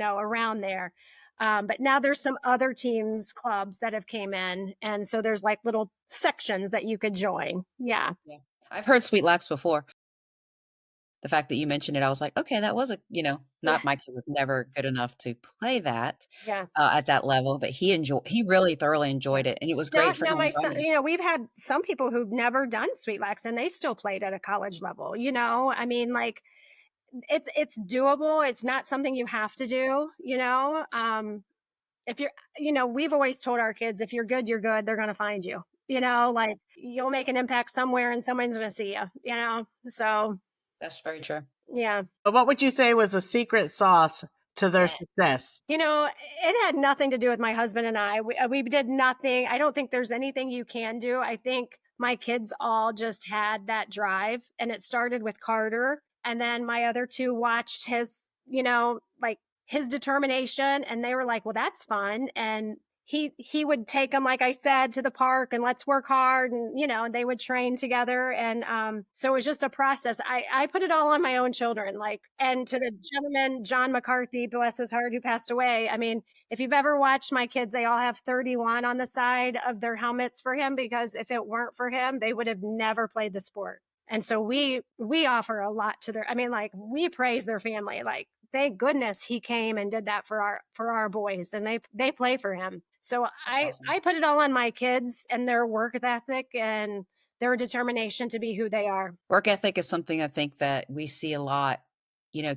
around there. But now there's some other teams, clubs that have came in. And so there's like little sections that you could join. Yeah. I've heard Sweet Lax before. The fact that you mentioned it, I was like, okay, that was my kid was never good enough to play that at that level, but he really thoroughly enjoyed it. And it was great for him. My son, we've had some people who've never done Sweet Lax and they still played at a college level, like it's doable. It's not something you have to do, if you're, we've always told our kids, if you're good, they're going to find you, like you'll make an impact somewhere and someone's going to see you, so. That's very true. Yeah. But what would you say was the secret sauce to their success? It had nothing to do with my husband and I. We did nothing. I don't think there's anything you can do. I think my kids all just had that drive, and it started with Carter. And then my other two watched like his determination, and they were like, well, that's fun. And he would take them, like I said, to the park and let's work hard, and they would train together. And so it was just a process. I put it all on my own children, and to the gentleman John McCarthy, bless his heart, who passed away. I mean, if you've ever watched my kids, they all have 31 on the side of their helmets for him, because if it weren't for him, they would have never played the sport. And so we offer a lot to their, I mean, like, we praise their family. Like, thank goodness he came and did that for our boys, and they play for him. So Awesome. I put it all on my kids and their work ethic and their determination to be who they are. Work ethic is something I think that we see a lot.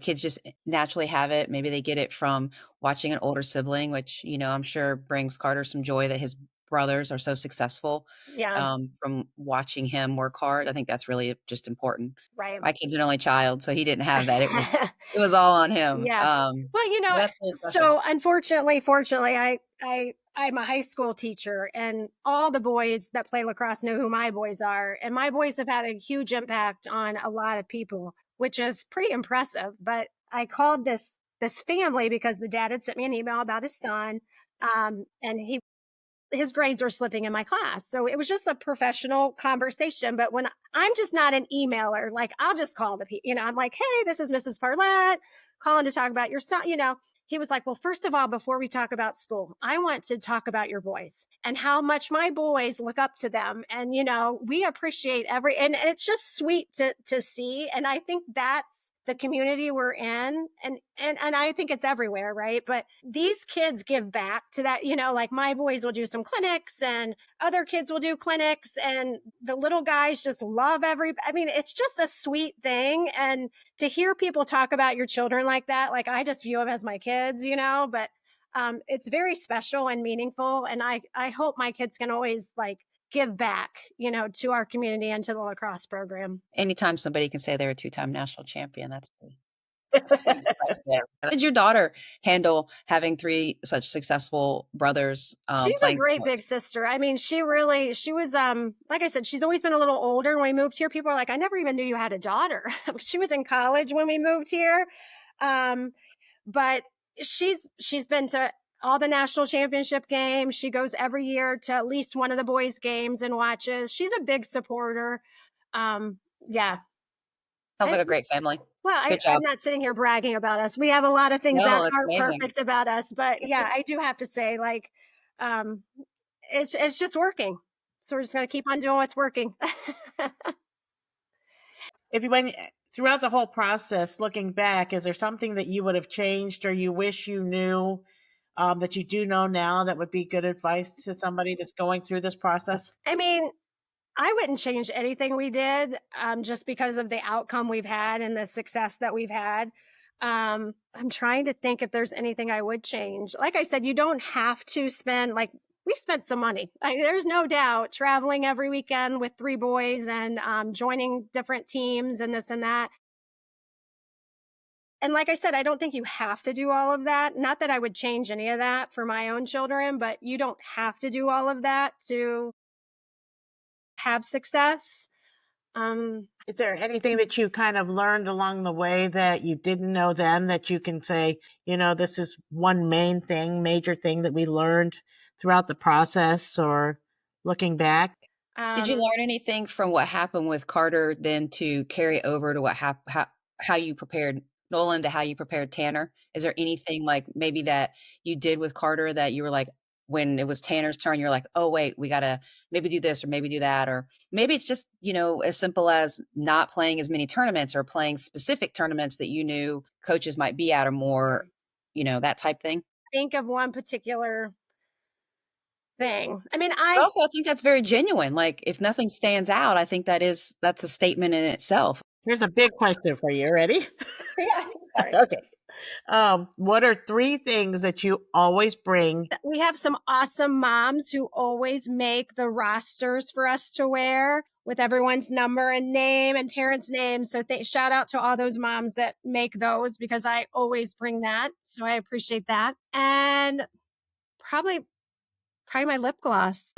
Kids just naturally have it. Maybe they get it from watching an older sibling, which, I'm sure brings Carter some joy that his brothers are so successful, Yeah, from watching him work hard. I think that's really just important. right. My kid's an only child, so he didn't have that. It was all on him. Yeah. Well, But that's really special. so fortunately, I'm a high school teacher, and all the boys that play lacrosse know who my boys are. And my boys have had a huge impact on a lot of people, which is pretty impressive. But I called this family because the dad had sent me an email about his son. And his grades were slipping in my class. So it was just a professional conversation. But when I'm just not an emailer, like, I'll just call the people, I'm like, hey, this is Mrs. Parlette calling to talk about your son. He was like, well, first of all, before we talk about school, I want to talk about your boys and how much my boys look up to them. And, we appreciate and it's just sweet to see. And I think that's the community we're in. And I think it's everywhere, right? But these kids give back to that, like, my boys will do some clinics and other kids will do clinics, and the little guys just love I mean, it's just a sweet thing. And to hear people talk about your children like that, like, I just view them as my kids, but it's very special and meaningful. And I hope my kids can always, like, give back, to our community and to the lacrosse program. Anytime somebody can say they're a two-time national champion, that's pretty impressive. How did your daughter handle having three such successful brothers, She's a playing great big sports? sister. I mean, she was, like I said, she's always been a little older. When we moved here, people are like, I never even knew you had a daughter. She was in college when we moved here. Um, but she's been to all the national championship games. She goes every year to at least one of the boys' games and watches. She's a big supporter. Yeah. Sounds like a great family. Well, Good I'm job. not sitting here bragging about us. We have a lot of things that No, that's aren't amazing. perfect about us, but yeah, I do have to say, like, um, it's just working. So we're just gonna keep on doing what's working. If you went throughout the whole process, looking back, is there something that you would have changed or you wish you knew that you do know now that would be good advice to somebody that's going through this process? I mean, I wouldn't change anything we did, just because of the outcome we've had and the success that we've had. I'm trying to think if there's anything I would change. Like I said, you don't have to spend, like, we spent some money. There's no doubt, traveling every weekend with three boys and joining different teams and this and that. And like I said, I don't think you have to do all of that. Not that I would change any of that for my own children, but you don't have to do all of that to have success. Is there anything that you kind of learned along the way that you didn't know then that you can say, this is one major thing that we learned throughout the process or looking back? Did you Um, learn anything from what happened with Carter then to carry over to how you prepared Nolan to how you prepared Tanner? Is there anything like maybe that you did with Carter that you were like, when it was Tanner's turn, you're like, oh wait, we gotta maybe do this or maybe do that, or maybe it's just, as simple as not playing as many tournaments or playing specific tournaments that you knew coaches might be at or more, that type thing. think of one particular thing. I mean, But also I think that's very genuine. Like if nothing stands out, I think that's a statement in itself. Here's a big question for you. Ready? Yeah, sorry. Okay. What are 3 things that you always bring? We have some awesome moms who always make the rosters for us to wear with everyone's number and name and parents' names. So shout out to all those moms that make those because I always bring that. So I appreciate that. And probably my lip gloss.